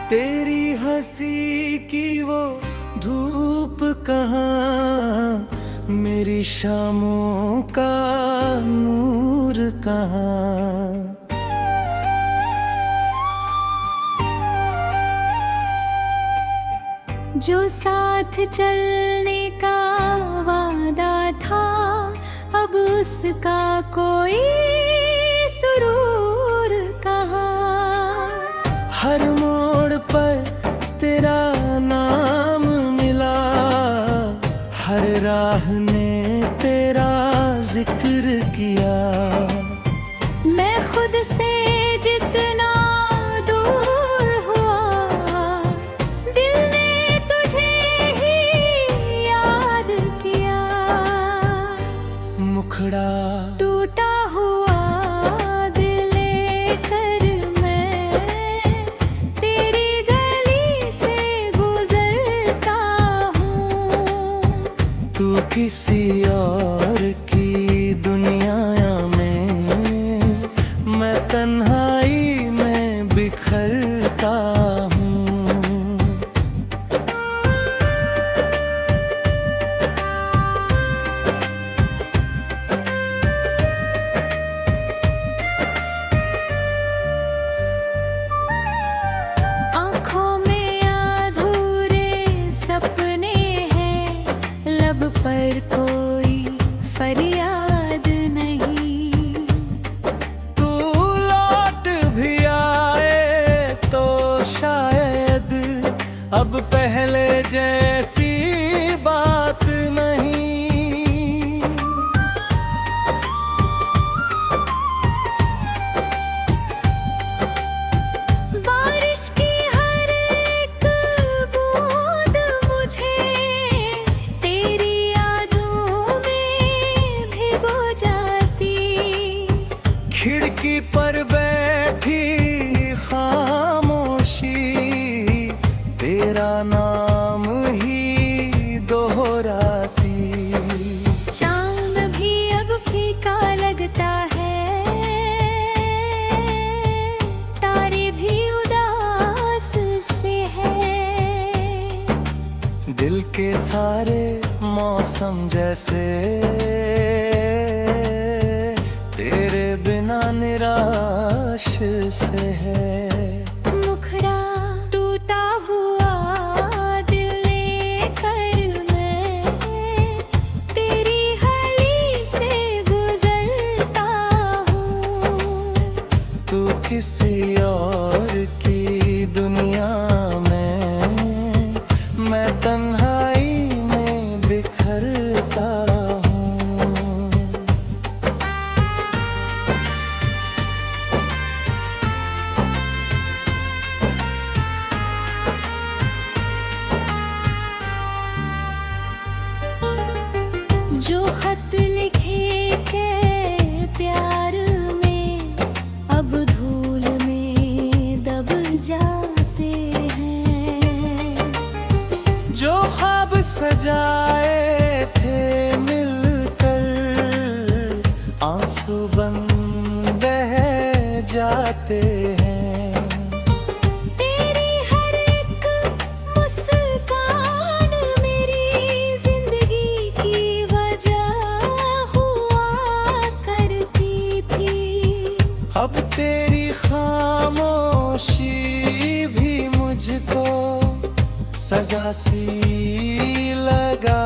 तेरी हंसी की वो धूप कहाँ, मेरी शामों का नूर कहाँ। जो साथ चलने का वादा था, अब उसका कोई सुरूर कहाँ। हर मोड़ पर तेरा नाम मिला, हर राह ने तेरा जिक्र किया। मैं खुद से जितना दूर हुआ, दिल ने तुझे ही याद किया। मुखड़ा टूटा हुआ दिल लेकर मैं तेरी गली से गुजरता हूँ। तू किसी और की दुनिया में, मैं तन्हाई में बिखरता हूँ। आँखों में अधूरे सपने हैं, लब पर कोई फरियाद नहीं। तू लौट भी आए तो शायद अब पहले जैसी बात नहीं। बारिश की हर एक बूंद मुझे तेरी यादों में भिगो जाती। खिड़की पर बैठी खामोशी तेरा नाम ही दोहराती। चांद भी अब फीका लगता है, तारे भी उदास से है। दिल के सारे मौसम जैसे तेरे बिना निराश से है। मुखड़ा टूटा हुआ दिल लेकर मैं तेरी गली से गुजरता हूँ। तू किसी और की दुनिया में, मैं तन्हाई में बिखरता हूँ। जो खत लिखे के प्यार में अब धूल में दब जाते हैं। जो ख्वाब सजाए थे मिलकर, आंसू बन बह जाते हैं। तेरी हर एक मुस्कान मेरी जिंदगी की वजह हुआ करती थी। अब तेरी खामोशी भी मुझको सजा सी लगा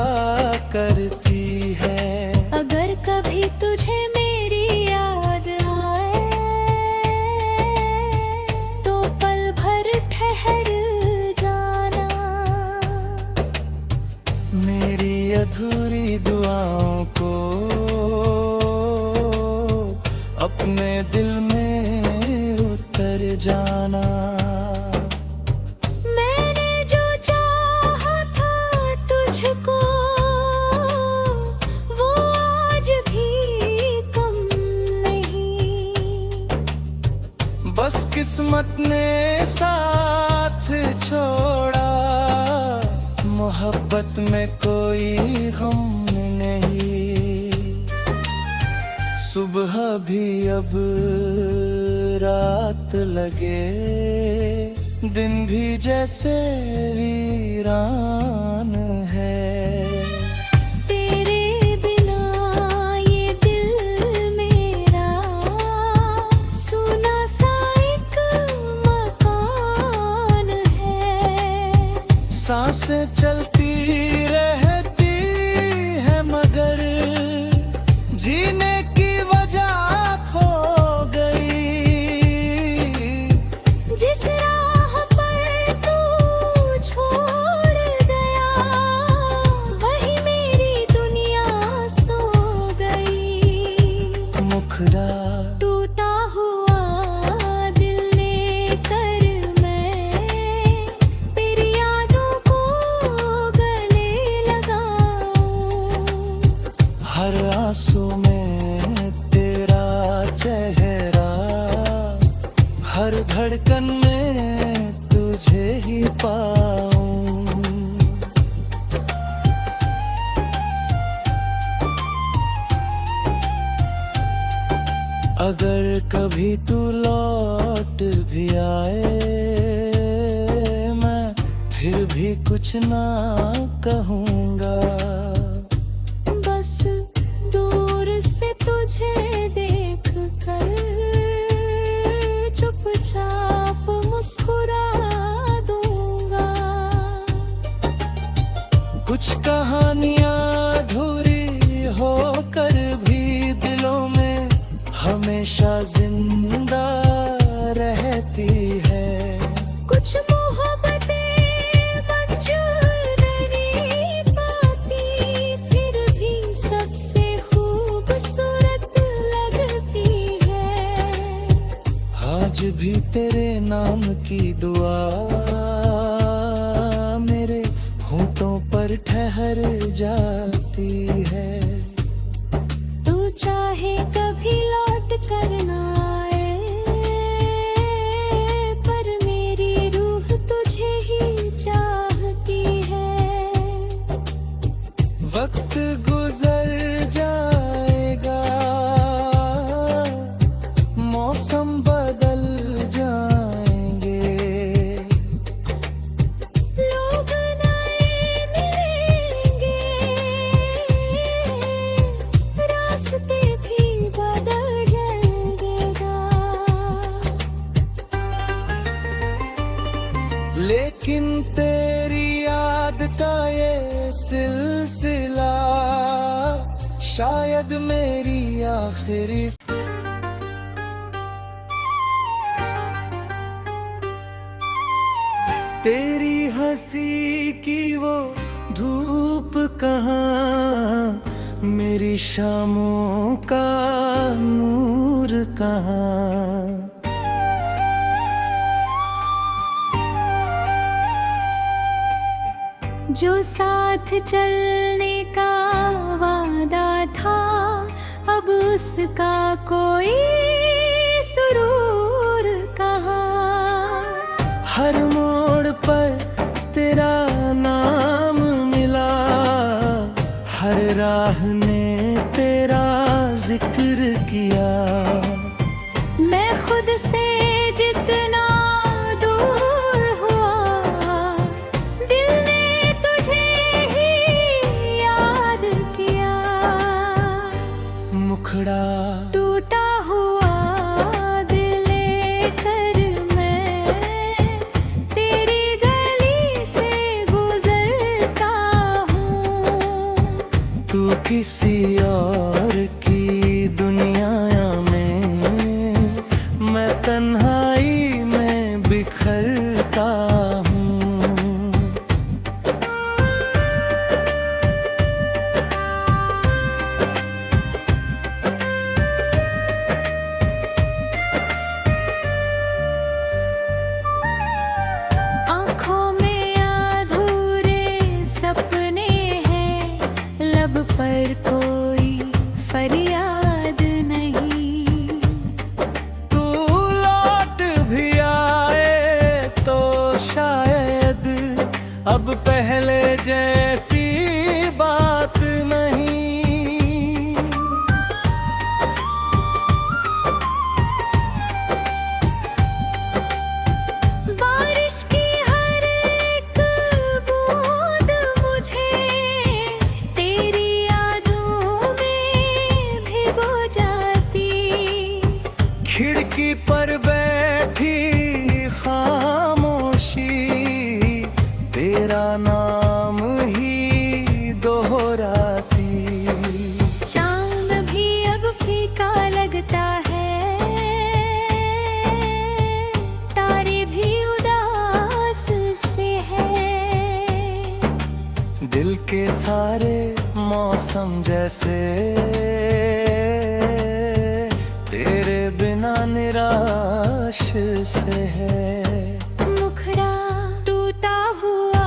करती है। अगर कभी तुझे मेरी याद आए तो पल भर ठहर जाना। मेरी अधूरी दुआओं को अपने दिल में उतर जाना। मैंने जो चाहा था तुझको वो आज भी कम नहीं। बस किस्मत ने साथ छोड़ा, मोहब्बत में कोई गम नहीं। सुबह भी अब रात लगे, दिन भी जैसे वीरान है। तेरे बिना ये दिल मेरा सुना सा एक मकान है। सांसें चलती रहती है मगर जीने की वजह खो गई। जिस राह पर तू छोड़ गया वही मेरी दुनिया सो गई। मुखड़ा टूटा हुआ दिल लेकर मैं तेरी यादों को गले लगाऊं। हर आंसू में तेरा चेहरा, हर धड़कन में तुझे ही पाऊं। अगर कभी तू लौट भी आए मैं फिर भी कुछ ना कहूँगा। बस दूर से तुझे देख कर चुपचाप मुस्कुरा दूंगा। कुछ कहानियां अधूरी होकर भी दिलों में हमेशा जिंदा रहती है। कुछ मोहब्बतें मंजूर नहीं पाती फिर भी सबसे खूबसूरत लगती है। आज भी तेरे नाम की दुआ मेरे होंठों पर ठहर जाती है। तू चाहे कभी लौट कर ना आए पर मेरी रूह तुझे ही चाहती है। वक्त गुजर जाएगा, मौसम बदल जाएंगे, लोग नए मिलेंगे, रास्ते भी बदल जाएंगे। लेकिन तेरी याद का ये सिलसिला शायद मेरी आखिरी। तेरी हंसी की वो धूप कहाँ, मेरी शामों का नूर कहाँ। जो साथ चलने का वादा था अब उसका कोई सुरूर कहाँ। हर मोड़ पर तेरा नाम मिला, हर राह ने तेरा जिक्र किया। मैं खुद से जितना दूर हुआ दिल ने तुझे ही याद किया। मुखड़ा टूटा हुआ दिल लेकर मैं तेरी गली से गुजरता हूँ। तू किसी और की दुनिया में, मैं तन्हाई में बिखरता हूँ। आँखों में अधूरे सपने हैं, लब पर कोई खिड़की पर बैठी खामोशी, तेरा नाम ही दोहराती। चांद भी अब फीका लगता है, तारे भी उदास से है। दिल के सारे मौसम जैसे तेरे बिना निराश से है। मुखड़ा टूटा हुआ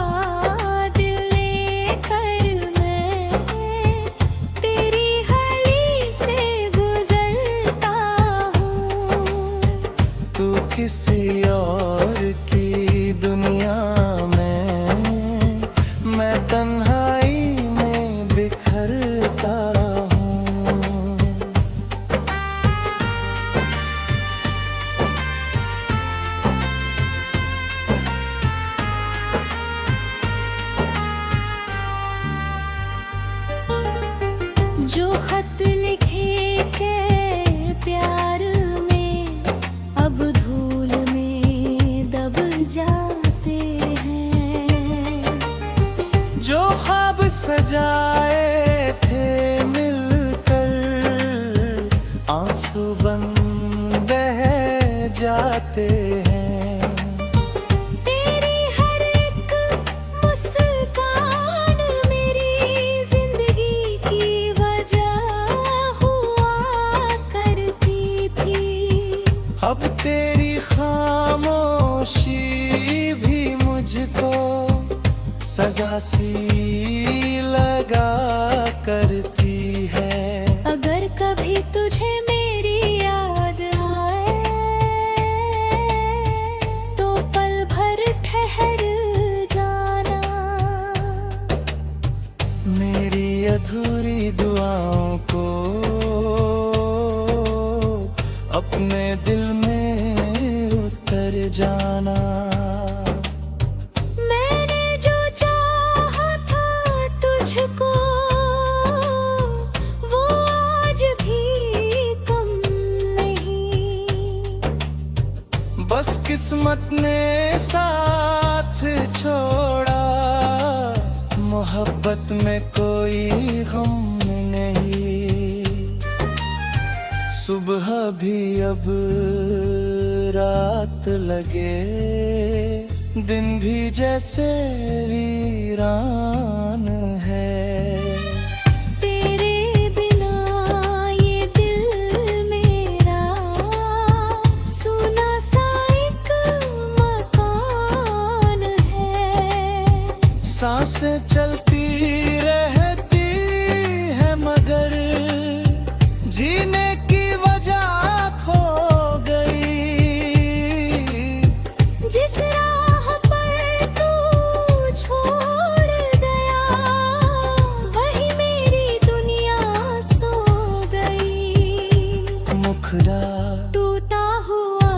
दिल लेकर मैं तेरी गली से गुजरता हूँ। तू किसी और की दुनिया में, मैं तन्हाई में बिखरता हूँ। जो खत लिखे के प्यार में अब धूल में दब जाते हैं। जो ख्वाब सजाए थे मिलकर, आंसू बन बह जाते हैं। तेरी हर एक मुस्कान मेरी जिंदगी की वजह हुआ करती थी। अब तेरी खामोशी भी मुझको सजा सी लगा करती है। अगर कभी तुझे मेरी याद आए तो पल भर ठहर जाना। मेरी अधूरी दुआओं को अपने दिल में उतर जाना। मैंने जो चाहा था तुझको वो आज भी कम नहीं। बस किस्मत ने साथ छोड़ा, मोहब्बत में कोई गम नहीं। सुबह भी अब रात लगे, दिन भी जैसे वीरान है। तेरे बिना ये दिल मेरा सुना सा एक मकान है। सांसें चलती रहती है मगर जीने की वजह खो गई। जिस राह पर तू छोड़ गया वही मेरी दुनिया सो गई। मुखड़ा टूटा हुआ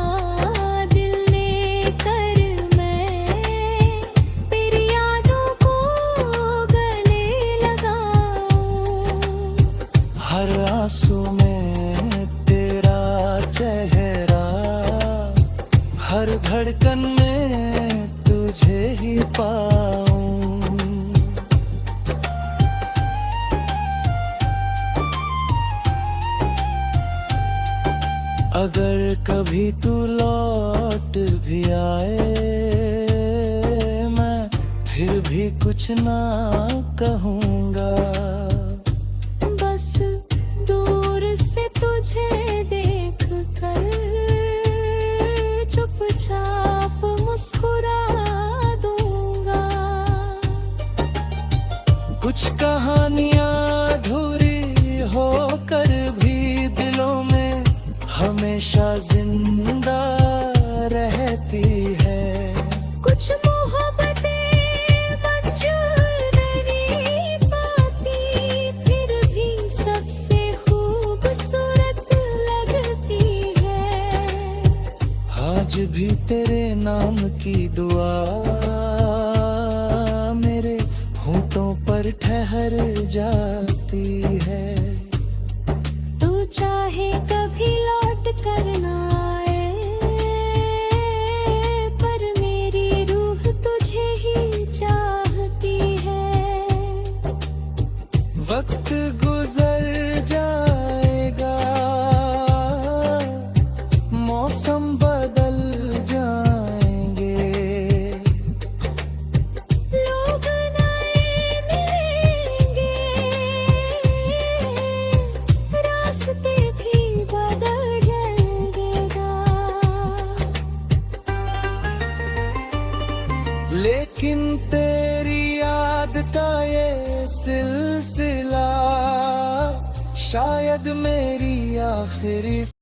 दिल लेकर मैं तेरी यादों को गले लगाऊं। हर आंसू में तेरा चेहरा, हर धड़कन में तुझे ही पाऊं। अगर कभी तू लौट भी आए, मैं फिर भी कुछ ना कहूँगा। बस दूर से तुझे देख कर चुपचाप मुस्कुरा दूंगा। कुछ कहानियां अधूरी होकर भी दिलों में हमेशा जिंदा रहती है। कुछ मोहब्बतें मंजूर नहीं पाती फिर भी सबसे खूबसूरत लगती है। आज भी तेरे नाम की दुआ मेरे होठों पर ठहर जाती है। तू चाहे कभी लौट कर ना आए शायद मेरी आखिरी